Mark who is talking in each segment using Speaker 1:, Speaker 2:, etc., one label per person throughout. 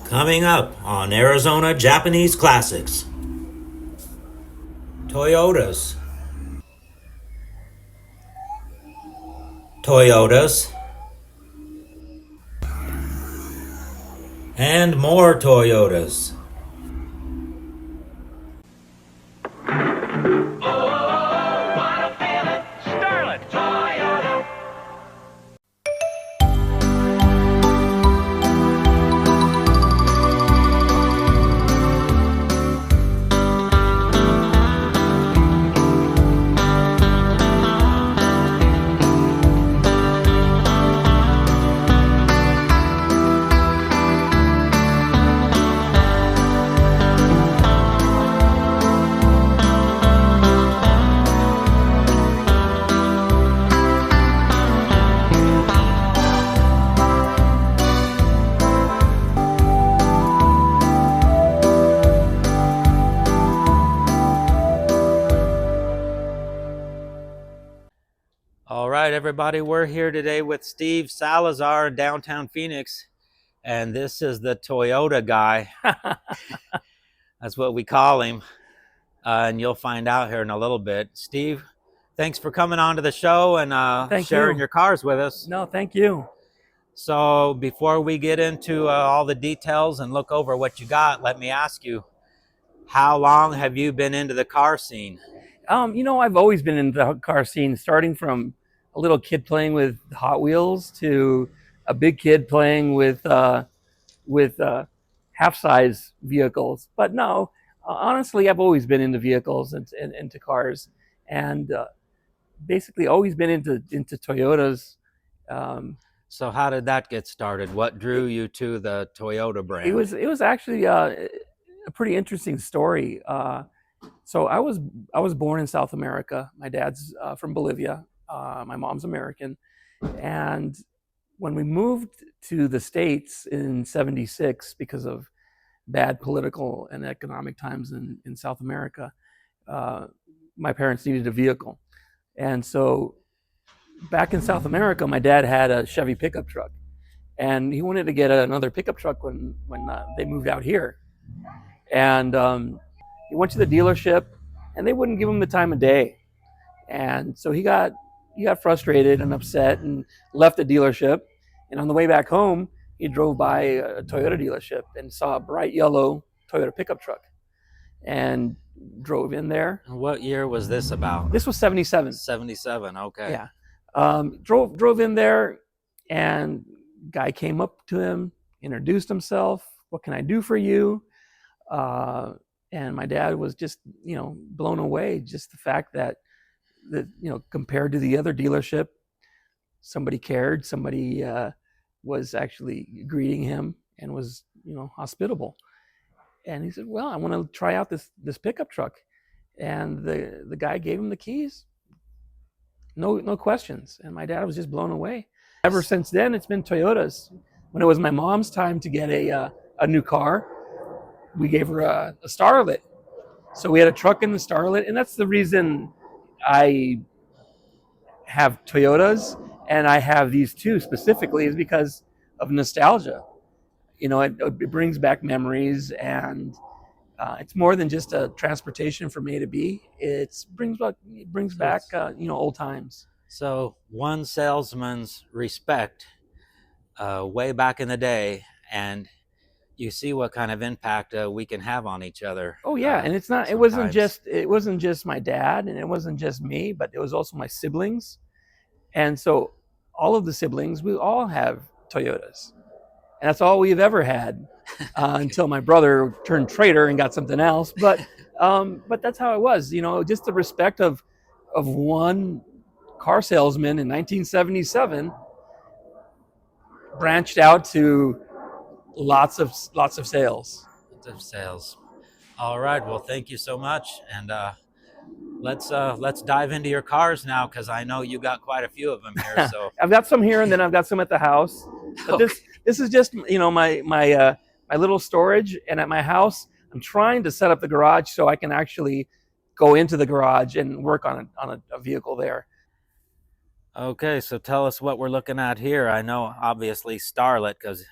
Speaker 1: Coming up on Arizona Japanese Classics. Toyotas. Toyotas. And more Toyotas.
Speaker 2: Starlet, Toyota.
Speaker 1: All right, everybody, we're here today with Steve Salazar in downtown Phoenix, and this is the Toyota guy. That's what we call him, and you'll find out here in a little bit. Steve, thanks for coming on to the show and sharing your cars with us.
Speaker 3: No, thank you.
Speaker 1: So before we get into all the details and look over what you got, let me ask you, how long have you been into the car scene?
Speaker 3: I've always been in the car scene, starting from a little kid playing with Hot Wheels to a big kid playing with half-size vehicles. But no, honestly, I've always been into vehicles and into cars, and basically always been into Toyotas.
Speaker 1: So how did that get started? What drew you to the Toyota brand?
Speaker 3: It was actually a pretty interesting story. So I was born in South America. My dad's from Bolivia. My mom's American. And when we moved to the States in '76, because of bad political and economic times in South America, my parents needed a vehicle. And so back in South America, my dad had a Chevy pickup truck. And he wanted to get another pickup truck when they moved out here. And he went to the dealership, and they wouldn't give him the time of day. And so he got frustrated and upset and left the dealership. And on the way back home, he drove by a Toyota dealership and saw a bright yellow Toyota pickup truck and drove in there.
Speaker 1: What year was this about?
Speaker 3: This was '77.
Speaker 1: 77, okay.
Speaker 3: Yeah. Drove in there, and guy came up to him, introduced himself. What can I do for you? And my dad was just, blown away. Just the fact that compared to the other dealership, somebody cared, somebody was actually greeting him and was, hospitable. And he said, well, I want to try out this pickup truck. And the guy gave him the keys. No questions. And my dad was just blown away. Ever since then, it's been Toyotas. When it was my mom's time to get a new car, we gave her a Starlet. So we had a truck in the Starlet, and that's the reason I have Toyotas and I have these two specifically, is because of nostalgia. It brings back memories, and it's more than just a transportation from A to B. It brings back old times.
Speaker 1: So one salesman's respect way back in the day, and you see what kind of impact we can have on each other.
Speaker 3: Oh yeah, and it wasn't just my dad, and it wasn't just me, but it was also my siblings. And so all of the siblings, we all have Toyotas. And that's all we've ever had until my brother turned traitor and got something else. But that's how it was, just the respect of one car salesman in 1977 branched out to lots of sales.
Speaker 1: Lots of sales. All right. Well, thank you so much. And let's dive into your cars now, because I know you got quite a few of them here. So
Speaker 3: I've got some here, and then I've got some at the house. But
Speaker 1: okay.
Speaker 3: This is just my little storage. And at my house, I'm trying to set up the garage so I can actually go into the garage and work on a vehicle there.
Speaker 1: Okay, so tell us what we're looking at here. I know obviously Starlet, because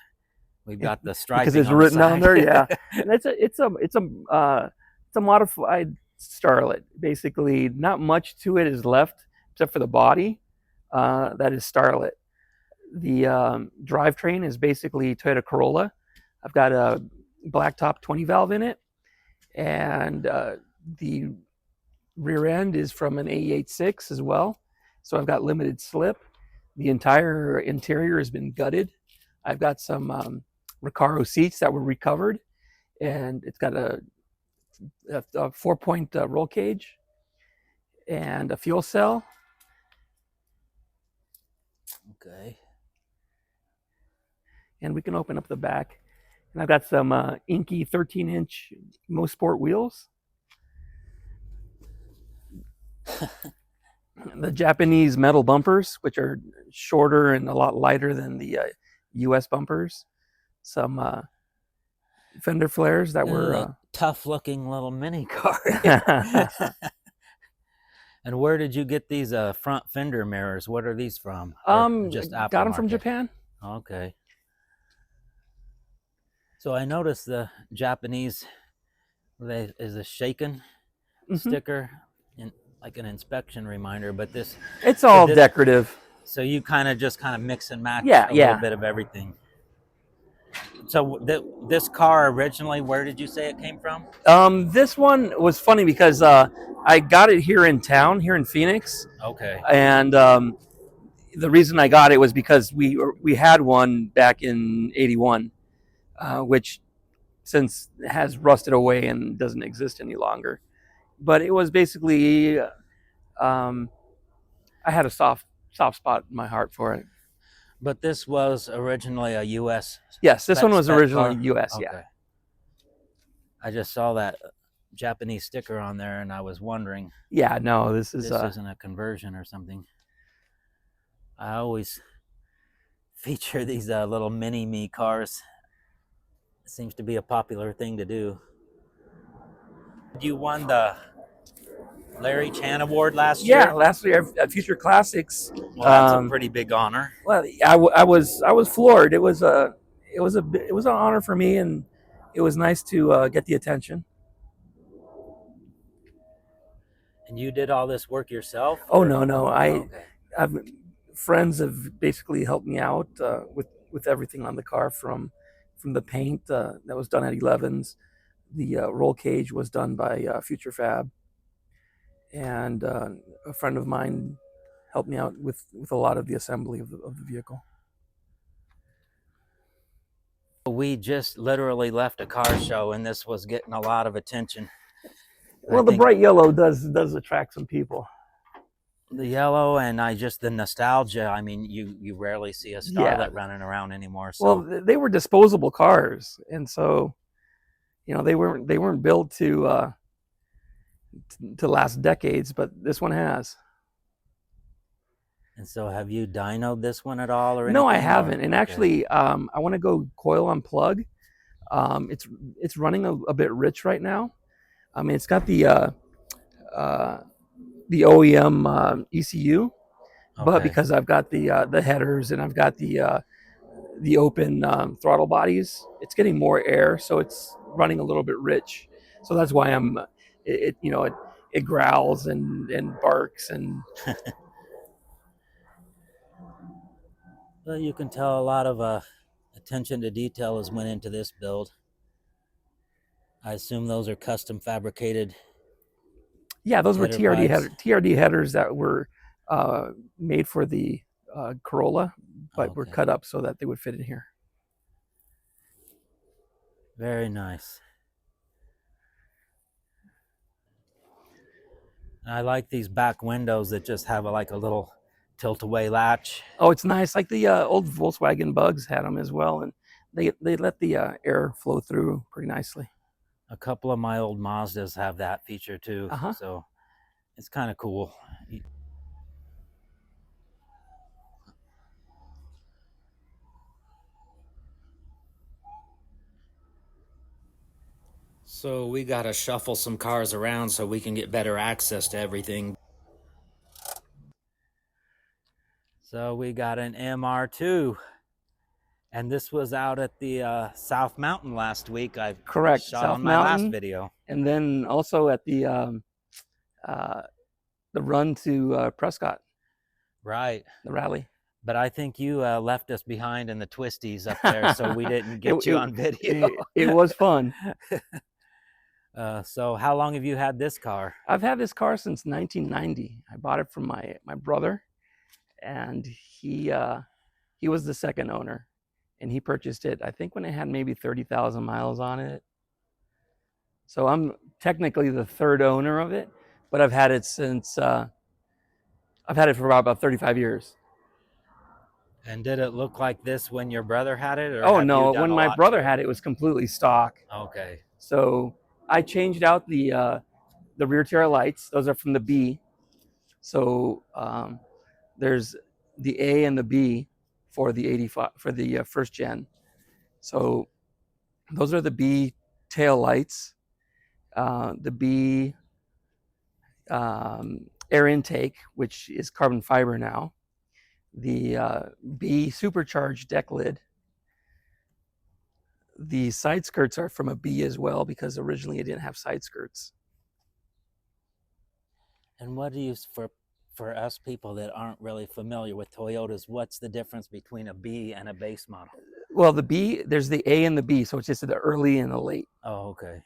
Speaker 1: We've got the striping
Speaker 3: because it's
Speaker 1: on
Speaker 3: written
Speaker 1: the
Speaker 3: on
Speaker 1: side.
Speaker 3: there. Yeah, and it's a modified Starlet. Basically, not much to it is left except for the body. That is Starlet. The drivetrain is basically Toyota Corolla. I've got a blacktop 20 valve in it, and the rear end is from an A86 as well. So I've got limited slip. The entire interior has been gutted. I've got some Recaro seats that were recovered, and it's got a 4-point roll cage and a fuel cell.
Speaker 1: Okay.
Speaker 3: And we can open up the back. And I've got some inky 13-inch Mo Sport wheels. The Japanese metal bumpers, which are shorter and a lot lighter than the US bumpers. Some fender flares that were
Speaker 1: tough looking little mini car. And where did you get these front fender mirrors? What are these from?
Speaker 3: Just got them from Japan.
Speaker 1: Okay. So I noticed the Japanese is a shaken sticker, and like an inspection reminder, but this
Speaker 3: it's all decorative.
Speaker 1: So you kind of mix and match
Speaker 3: a
Speaker 1: little bit of everything. So this car originally, where did you say it came from?
Speaker 3: This one was funny because I got it here in town, here in Phoenix.
Speaker 1: Okay.
Speaker 3: And the reason I got it was because we had one back in '81, which since has rusted away and doesn't exist any longer. But it was basically, I had a soft spot in my heart for it.
Speaker 1: But this was originally a U.S.
Speaker 3: Yes, this one was originally U.S. Okay. Yeah.
Speaker 1: I just saw that Japanese sticker on there, and I was wondering.
Speaker 3: Yeah, no, this
Speaker 1: isn't a conversion or something. I always feature these little mini me cars. It seems to be a popular thing to do. You won the Larry Chan Award last year?
Speaker 3: Yeah, last year at Future Classics.
Speaker 1: Well, that's a pretty big honor.
Speaker 3: Well, I was floored. It was an honor for me, and it was nice to get the attention.
Speaker 1: And you did all this work yourself?
Speaker 3: Oh no, I've friends have basically helped me out with everything on the car, from the paint that was done at 11's. The roll cage was done by Future Fab. And a friend of mine helped me out with a lot of the assembly of the vehicle.
Speaker 1: We just literally left a car show, and this was getting a lot of attention.
Speaker 3: Well, the bright yellow does attract some people.
Speaker 1: The yellow and the nostalgia. I mean, you rarely see a Starlet running around anymore. So.
Speaker 3: Well, they were disposable cars, and so they weren't built to last decades, but this one has.
Speaker 1: And so have you dynoed this one at all, or anything?
Speaker 3: No, I haven't. And actually, I want to go coil on plug. It's running a bit rich right now. I mean, it's got the OEM ECU, but because I've got the headers and I've got the open throttle bodies, it's getting more air, so it's running a little bit rich. So that's why it growls and barks and.
Speaker 1: Well, you can tell a lot of attention to detail has went into this build. I assume those are custom fabricated.
Speaker 3: Yeah, those were TRD headers that were made for the Corolla, but were cut up so that they would fit in here.
Speaker 1: Very nice. I like these back windows that just have a little tilt-away latch.
Speaker 3: Oh, it's nice. Like the old Volkswagen Bugs had them as well, and they let the air flow through pretty nicely.
Speaker 1: A couple of my old Mazdas have that feature too, so it's kind of cool. So we got to shuffle some cars around so we can get better access to everything. So we got an MR2, And this was out at the South Mountain last week. I
Speaker 3: Correct.
Speaker 1: shot
Speaker 3: South
Speaker 1: on my last
Speaker 3: Mountain,
Speaker 1: video.
Speaker 3: and then also at the run to Prescott,
Speaker 1: Right.
Speaker 3: the rally.
Speaker 1: But I think you left us behind in the twisties up there, so we didn't get you on video.
Speaker 3: It was fun.
Speaker 1: So how long have you had this car?
Speaker 3: I've had this car since 1990. I bought it from my brother, and he was the second owner, and he purchased it, I think, when it had maybe 30,000 miles on it. So I'm technically the third owner of it, but I've had it since I've had it for about 35 years.
Speaker 1: And did it look like this when your brother had it? Or
Speaker 3: Oh
Speaker 1: have
Speaker 3: no,
Speaker 1: you done
Speaker 3: when
Speaker 1: a
Speaker 3: my
Speaker 1: lot
Speaker 3: brother
Speaker 1: to
Speaker 3: had it, it was completely stock.
Speaker 1: Okay.
Speaker 3: So I changed out the rear tail lights. Those are from the B. So there's the A and the B for the 85 for the first gen. So those are the B tail lights. The B air intake, which is carbon fiber now. The B supercharged deck lid. The side skirts are from a B as well, because originally it didn't have side skirts.
Speaker 1: And what do you, for us people that aren't really familiar with Toyotas, what's the difference between a B and a base model?
Speaker 3: Well, the B, there's the A and the B, so it's just the early and the late.
Speaker 1: Oh, okay.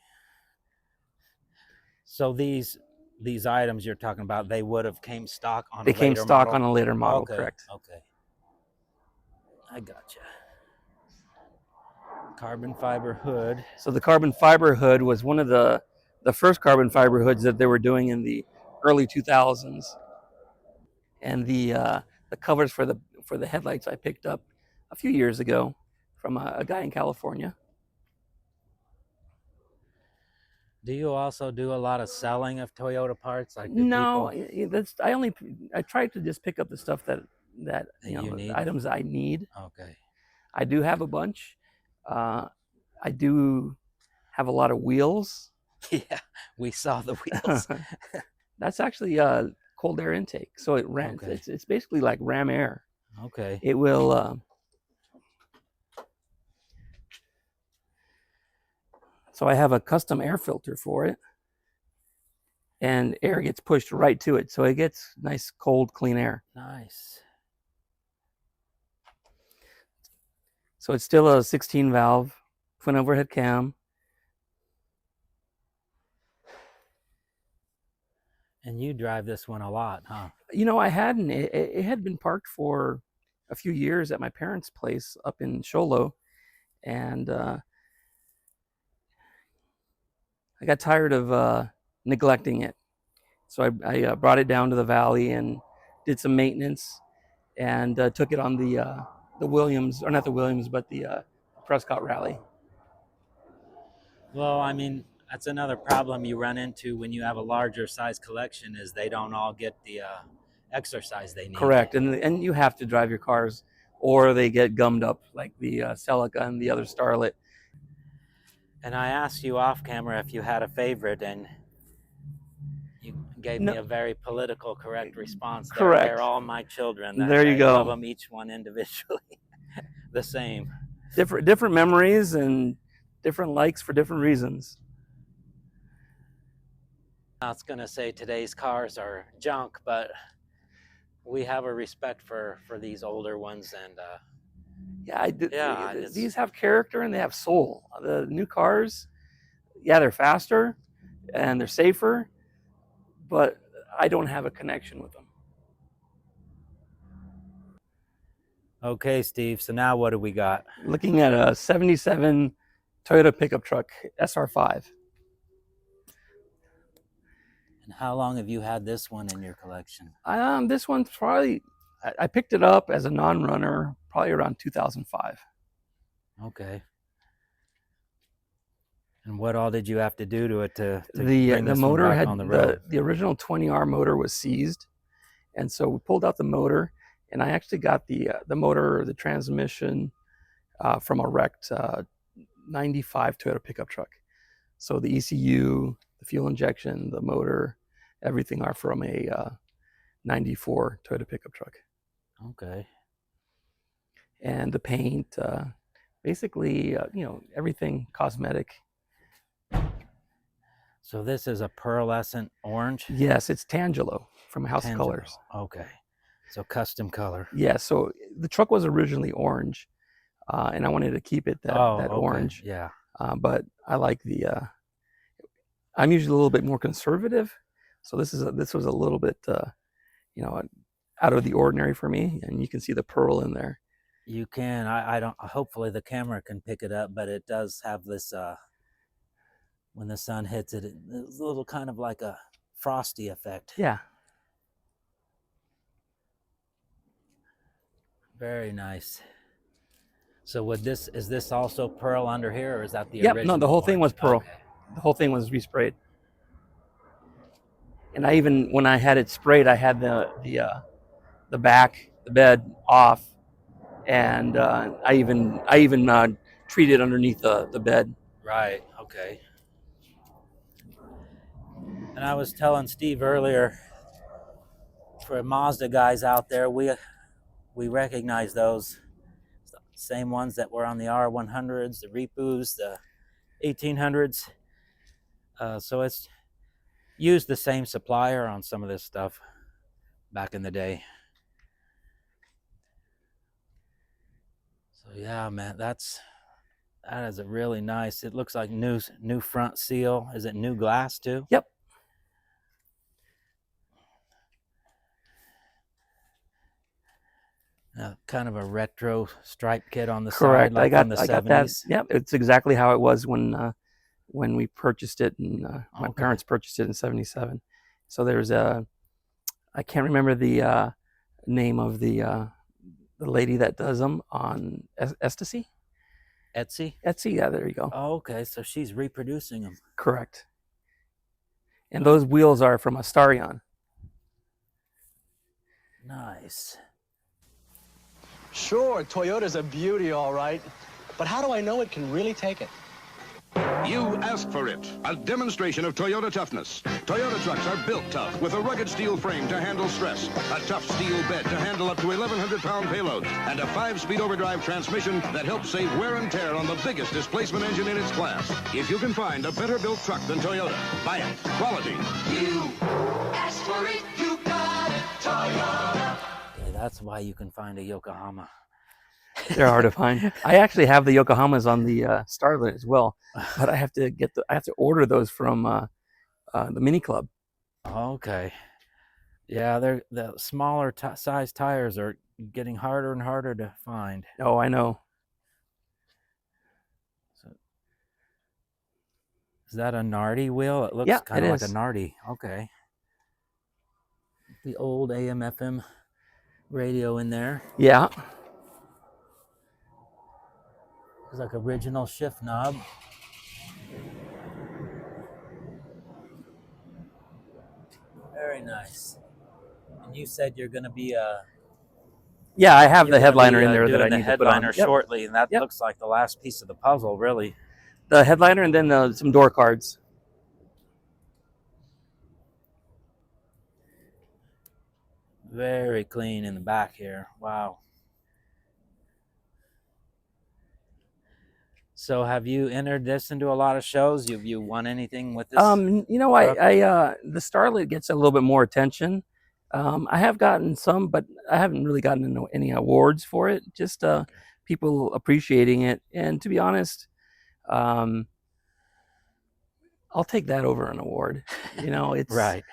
Speaker 1: So these items you're talking about, they would have came stock on a later model?
Speaker 3: They came stock on a later model,
Speaker 1: okay,
Speaker 3: correct.
Speaker 1: Okay. I gotcha. Carbon fiber hood.
Speaker 3: So the carbon fiber hood was one of the first carbon fiber hoods that they were doing in the early 2000s. And the covers for the headlights I picked up a few years ago from a guy in California.
Speaker 1: Do you also do a lot of selling of Toyota parts? Like
Speaker 3: no, I try to just pick up the stuff that you know,
Speaker 1: need?
Speaker 3: the items I need.
Speaker 1: Okay.
Speaker 3: I do have a bunch. I do have a lot of wheels.
Speaker 1: Yeah, we saw the wheels.
Speaker 3: That's actually cold air intake, so it ran.
Speaker 1: Okay.
Speaker 3: It's basically like ram air.
Speaker 1: Okay.
Speaker 3: It will. So I have a custom air filter for it, and air gets pushed right to it, so it gets nice, cold, clean air.
Speaker 1: Nice.
Speaker 3: So it's still a 16 valve, twin overhead cam.
Speaker 1: And you drive this one a lot, huh?
Speaker 3: You know, I hadn't. It had been parked for a few years at my parents' place up in Sholo, and I got tired of neglecting it. So I brought it down to the valley and did some maintenance, and took it on the Williams, or not the Williams, but the Prescott Rally.
Speaker 1: Well, I mean, that's another problem you run into when you have a larger size collection, is they don't all get the exercise they need.
Speaker 3: Correct, and you have to drive your cars, or they get gummed up, like the Celica and the other Starlet.
Speaker 1: And I asked you off camera if you had a favorite, and you gave me a very political correct response.
Speaker 3: Correct.
Speaker 1: They're all my children.
Speaker 3: There you go.
Speaker 1: I love them each one individually, the same.
Speaker 3: Different memories and different likes for different reasons.
Speaker 1: I was going to say today's cars are junk, but we have a respect for these older ones, and
Speaker 3: these have character and they have soul. The new cars, yeah, they're faster and they're safer, but I don't have a connection with them.
Speaker 1: Okay, Steve, so now what do we got?
Speaker 3: Looking at a 77 Toyota pickup truck, SR5.
Speaker 1: And how long have you had this one in your collection?
Speaker 3: This one's probably, I picked it up as a non-runner probably around 2005.
Speaker 1: Okay. And what all did you have to do to it to
Speaker 3: the
Speaker 1: bring this
Speaker 3: motor
Speaker 1: one back
Speaker 3: had
Speaker 1: on the road?
Speaker 3: the original 20R motor was seized, and so we pulled out the motor, and I actually got the motor, the transmission from a wrecked 95 Toyota pickup truck. So the ECU, the fuel injection, the motor, everything are from a 94 Toyota pickup truck.
Speaker 1: Okay.
Speaker 3: And the paint, basically, everything cosmetic.
Speaker 1: So this is a pearlescent orange?
Speaker 3: Yes, it's Tangelo from House of Colors.
Speaker 1: Okay. So custom color.
Speaker 3: Yeah, so the truck was originally orange, and I wanted to keep it that orange.
Speaker 1: Yeah.
Speaker 3: But I like I'm usually a little bit more conservative, so this was a little bit, out of the ordinary for me, and you can see the pearl in there.
Speaker 1: You can. I don't. Hopefully the camera can pick it up, but it does have this. When the sun hits it, it's a little kind of like a frosty effect.
Speaker 3: Yeah.
Speaker 1: Very nice. So is this also pearl under here, or is that the
Speaker 3: Yep,
Speaker 1: original?
Speaker 3: no, the whole thing was pearl.
Speaker 1: Okay.
Speaker 3: The whole thing was resprayed. And I even, when I had it sprayed, I had the bed off, and I even treated underneath the bed.
Speaker 1: Right. Okay. And I was telling Steve earlier, for Mazda guys out there, we recognize those same ones that were on the R100s, the Repus, the 1800s. So it's used the same supplier on some of this stuff back in the day. So yeah, man, that is a really nice. It looks like new front seal. Is it new glass too?
Speaker 3: Yep.
Speaker 1: Kind of a retro stripe kit on the
Speaker 3: Correct.
Speaker 1: side, like from the 70s.
Speaker 3: got that. Yep, it's exactly how it was when we purchased it, and my parents purchased it in '77. So there's I can't remember the name of the lady that does them on Etsy.
Speaker 1: Etsy?
Speaker 3: Etsy, yeah, there you go.
Speaker 1: Oh, okay, so she's reproducing them.
Speaker 3: Correct. And those wheels are from Astarion.
Speaker 1: Nice.
Speaker 4: Sure, Toyota's a beauty, all right. But how do I know it can really take it?
Speaker 5: You asked for it. A demonstration of Toyota toughness. Toyota trucks are built tough with a rugged steel frame to handle stress, a tough steel bed to handle up to 1,100-pound payload, and a 5-speed overdrive transmission that helps save wear and tear on the biggest displacement engine in its class. If you can find a better built truck than Toyota, buy it. Quality.
Speaker 2: You asked for it, you got it, Toyota.
Speaker 1: Okay, that's why you can find a Yokohama.
Speaker 3: They're hard to find. I actually have the Yokohamas on the Starlet as well, but I have to order those from the Mini Club.
Speaker 1: Okay. Yeah, the smaller size tires are getting harder and harder to find.
Speaker 3: Oh, I know.
Speaker 1: So, is that a Nardi wheel? It looks kind of like a Nardi. Okay. The old AM/FM radio in there.
Speaker 3: Yeah.
Speaker 1: It's like original shift knob. Very nice. And you said you're going to be
Speaker 3: yeah, I have the headliner in there that I need to put on.
Speaker 1: Headliner shortly, and that looks like the last piece of the puzzle, really.
Speaker 3: The headliner, and then some door cards.
Speaker 1: Very clean in the back here. Wow. So have you entered this into a lot of shows? Have you won anything with this?
Speaker 3: You know, the Starlet gets a little bit more attention. I have gotten some, but I haven't really gotten any awards for it. Just people appreciating it. And to be honest, I'll take that over an award. You know, it's
Speaker 1: right.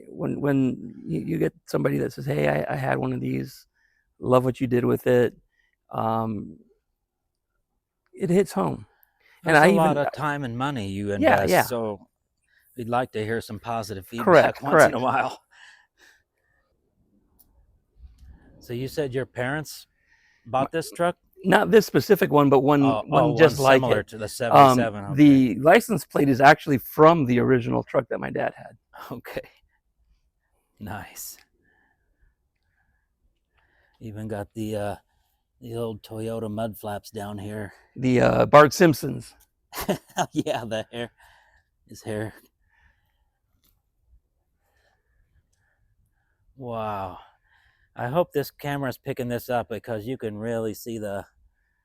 Speaker 3: When you get somebody that says, "Hey, I had one of these, love what you did with it," it hits home.
Speaker 1: That's a lot of time and money you invest.
Speaker 3: Yeah.
Speaker 1: So we'd like to hear some positive feedback once in a while. So you said your parents bought this truck?
Speaker 3: Not this specific one, but one just like
Speaker 1: similar
Speaker 3: it.
Speaker 1: To the 77. Okay.
Speaker 3: The license plate is actually from the original truck that my dad had.
Speaker 1: Okay. Nice. Even got the old Toyota mud flaps down here.
Speaker 3: The Bart Simpsons.
Speaker 1: Yeah, the hair. His hair. Wow. I hope this camera's picking this up because you can really see the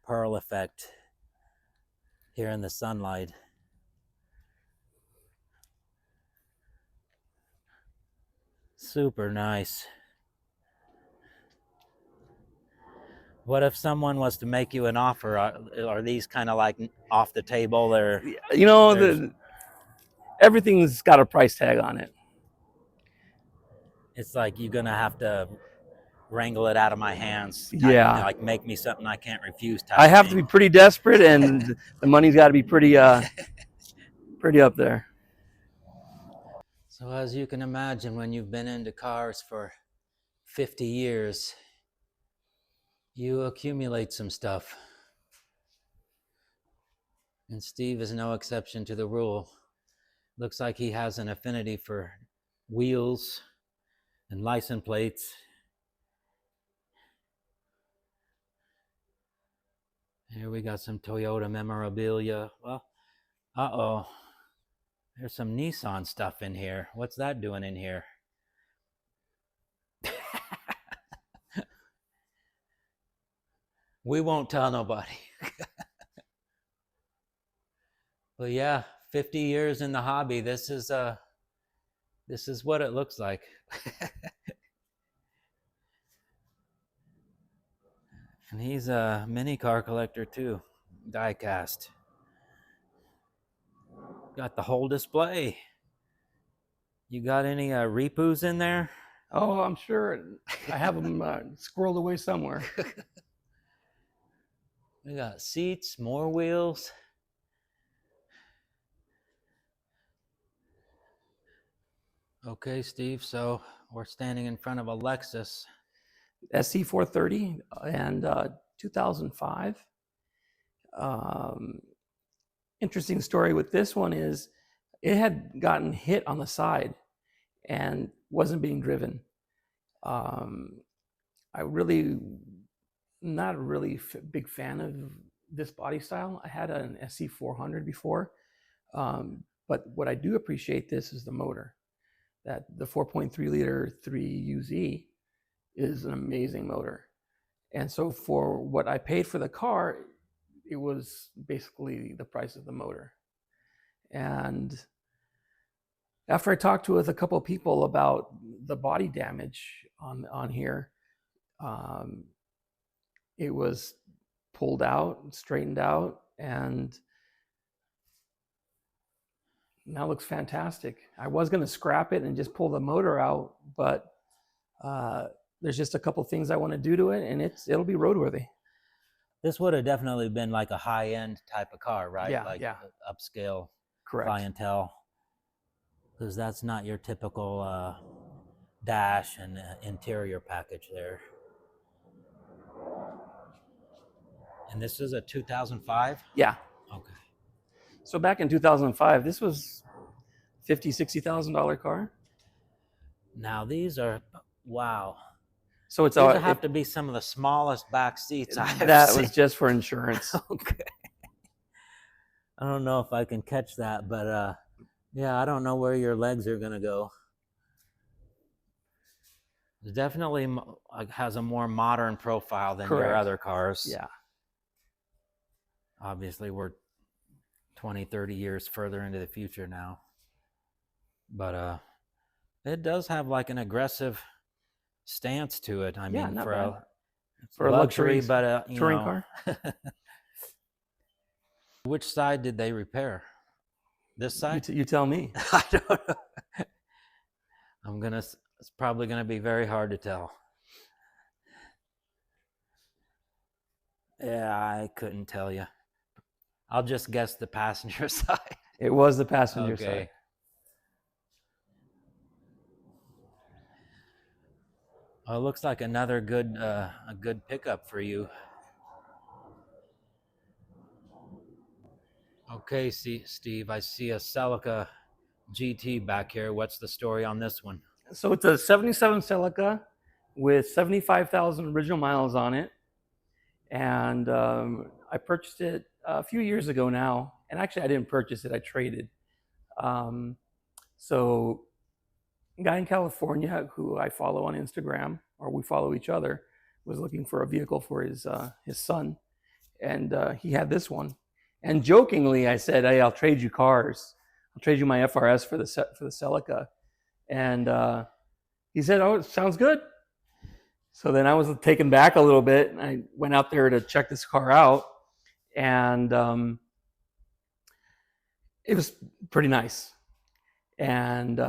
Speaker 1: pearl effect here in the sunlight. Super nice. What if someone was to make you an offer? Are these kind of like off the table, or
Speaker 3: You know, everything's got a price tag on it.
Speaker 1: it's like you're gonna have to wrangle it out of my hands?
Speaker 3: Yeah.
Speaker 1: Like make me something I can't refuse type
Speaker 3: I have
Speaker 1: thing.
Speaker 3: to be pretty desperate, and the money's got to be pretty pretty up there.
Speaker 1: So as you can imagine, when you've been into cars for 50 years, you accumulate some stuff. And Steve is no exception to the rule. Looks like he has an affinity for wheels and license plates. Here we got some Toyota memorabilia. Well, uh-oh. There's some Nissan stuff in here. What's that doing in here? We won't tell nobody. But yeah, 50 years in the hobby. This is what it looks like. And he's a mini car collector too, die cast. Got the whole display. You got any repos in there?
Speaker 3: Oh, I'm sure I have them squirreled away somewhere.
Speaker 1: We got seats, more wheels. Okay, Steve, so we're standing in front of a Lexus
Speaker 3: SC430 and 2005. Interesting story with this one is it had gotten hit on the side and wasn't being driven. I really not a really big fan of this body style. I had an SC400 before, but what I do appreciate this is the motor. That the 4.3 liter 3UZ is an amazing motor. And so for what I paid for the car, it was basically the price of the motor. And after I talked with a couple of people about the body damage on here, it was pulled out, straightened out, and now looks fantastic. I was going to scrap it and just pull the motor out, but there's just a couple things I want to do to it, and it'll be roadworthy.
Speaker 1: This would have definitely been like a high-end type of car, right?
Speaker 3: Yeah,
Speaker 1: like
Speaker 3: yeah.
Speaker 1: Upscale
Speaker 3: Correct.
Speaker 1: clientele. Because that's not your typical dash and interior package there. And this is a 2005?
Speaker 3: Yeah.
Speaker 1: Okay.
Speaker 3: So back in 2005, this was $50,000-$60,000 car.
Speaker 1: Now these are, wow.
Speaker 3: So it's
Speaker 1: These have to be some of the smallest back seats I've seen.
Speaker 3: Was just for insurance.
Speaker 1: Okay. I don't know if I can catch that, but yeah, I don't know where your legs are gonna go. It definitely has a more modern profile than your other cars.
Speaker 3: Yeah.
Speaker 1: Obviously, we're 20, 30 years further into the future now. But it does have like an aggressive stance to it. I mean, for a luxury, but
Speaker 3: touring car.
Speaker 1: Which side did they repair? This side?
Speaker 3: You tell me.
Speaker 1: I don't know. It's probably gonna be very hard to tell. Yeah, I couldn't tell you. I'll just guess the passenger side.
Speaker 3: It was the passenger side.
Speaker 1: Well, it looks like another good a good pickup for you. Okay, Steve, I see a Celica GT back here. What's the story on this one?
Speaker 3: So it's a 77 Celica with 75,000 original miles on it. And I purchased it a few years ago now. And actually, I didn't purchase it. I traded. So a guy in California who I follow on Instagram, or we follow each other, was looking for a vehicle for his son. and he had this one. And jokingly, I said, "Hey, I'll trade you cars. I'll trade you my FRS for the Celica." And he said, "Oh, it sounds good." So then I was taken back a little bit, and I went out there to check this car out, and it was pretty nice. And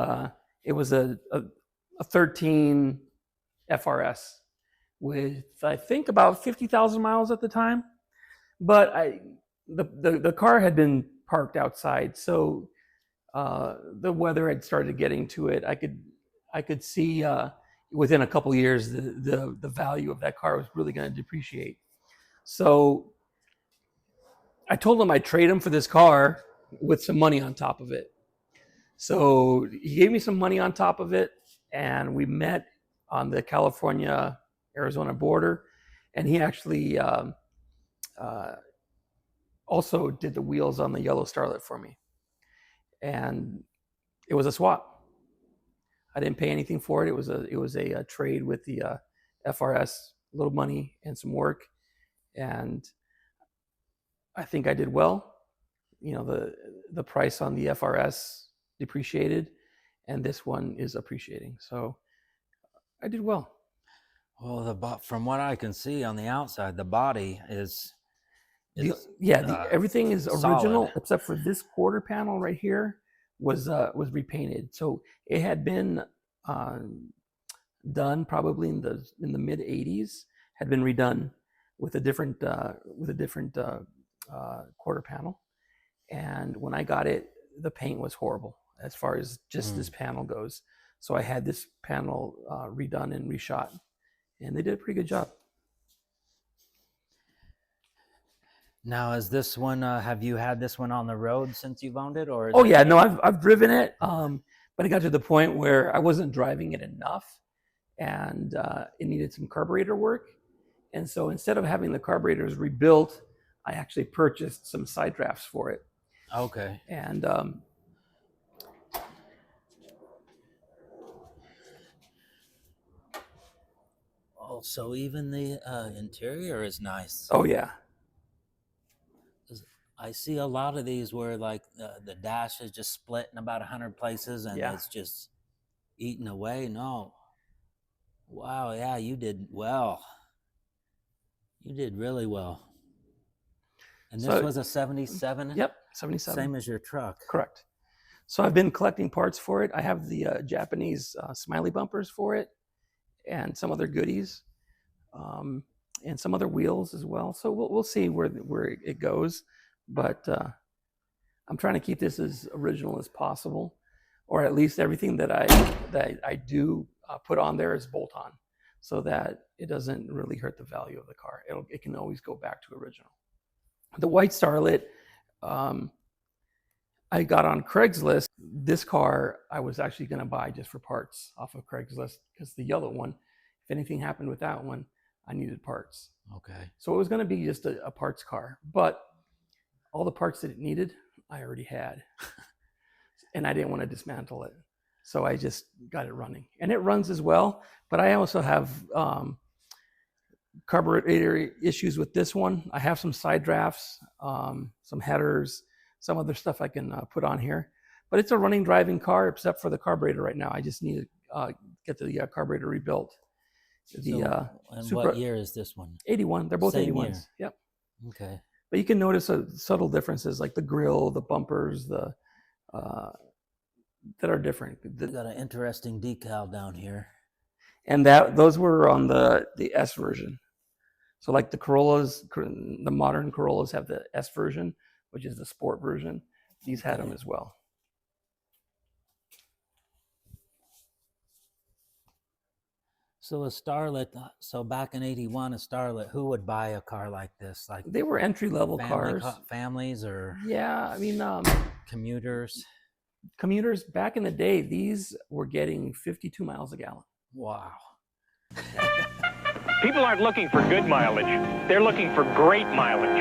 Speaker 3: it was a 13 FRS with, I think, about 50,000 miles at the time. But the car had been parked outside, so the weather had started getting to it. I could see within a couple years the value of that car was really going to depreciate. So I told him I'd trade him for this car with some money on top of it. So he gave me some money on top of it, and we met on the California-Arizona border, and he actually also did the wheels on the yellow Starlet for me. And it was a swap. I didn't pay anything for it. It was a trade with the FRS, a little money and some work, and I think I did well. You know, the price on the FRS depreciated, and this one is appreciating. So I did well.
Speaker 1: Well, from what I can see on the outside, the body is
Speaker 3: everything is original
Speaker 1: solid.
Speaker 3: except for this quarter panel right here was repainted. So it had been done probably in the mid '80s, had been redone with a different quarter panel. And when I got it, the paint was horrible as far as just this panel goes. So I had this panel redone and reshot, and they did a pretty good job.
Speaker 1: Now, is this one? Have you had this one on the road since you've owned it, or?
Speaker 3: Yeah, no, I've driven it, but it got to the point where I wasn't driving it enough, and it needed some carburetor work. And so instead of having the carburetors rebuilt, I actually purchased some side drafts for it.
Speaker 1: Okay.
Speaker 3: And
Speaker 1: so even the interior is nice.
Speaker 3: Oh yeah.
Speaker 1: I see a lot of these where like the dash is just split in about 100 places and it's just eaten away. No. Wow, yeah, you did well. You did really well. And this was a 77?
Speaker 3: Yep, 77.
Speaker 1: Same as your truck.
Speaker 3: Correct. So I've been collecting parts for it. I have the Japanese smiley bumpers for it and some other goodies and some other wheels as well. So we'll see where it goes. But I'm trying to keep this as original as possible, or at least everything that I do put on there is bolt-on, so that it doesn't really hurt the value of the car. It can always go back to original. The white Starlet, I got on Craigslist. This car I was actually going to buy just for parts off of Craigslist, because the yellow one, if anything happened with that one, I needed parts.
Speaker 1: Okay.
Speaker 3: So it was going to be just a parts car, but all the parts that it needed, I already had. And I didn't want to dismantle it. So I just got it running. And it runs as well, but I also have carburetor issues with this one. I have some side drafts, some headers, some other stuff I can put on here. But it's a running, driving car, except for the carburetor right now. I just need to get the carburetor rebuilt.
Speaker 1: What year is this one?
Speaker 3: 81. They're both
Speaker 1: Same
Speaker 3: 81s.
Speaker 1: year.
Speaker 3: Yep.
Speaker 1: Okay.
Speaker 3: But you can notice subtle differences, like the grille, the bumpers, that are different.
Speaker 1: You got an interesting decal down here.
Speaker 3: And those were on the S version. So like the Corollas, the modern Corollas have the S version, which is the sport version. These had them as well.
Speaker 1: So a Starlet, so back in 81, a Starlet, who would buy a car like this? Like
Speaker 3: they were entry-level cars.
Speaker 1: Families or?
Speaker 3: Yeah, I mean,
Speaker 1: commuters.
Speaker 3: Commuters back in the day, these were getting 52 miles a gallon.
Speaker 1: Wow.
Speaker 6: People aren't looking for good mileage. They're looking for great mileage.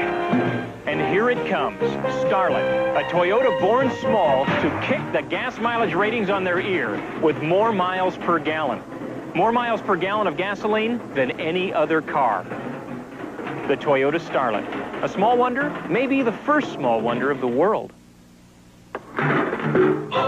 Speaker 6: And here it comes, Starlet, a Toyota born small to kick the gas mileage ratings on their ear with more miles per gallon. More miles per gallon of gasoline than any other car. The Toyota Starlet, A small wonder, maybe the first small wonder of the world.
Speaker 2: Oh,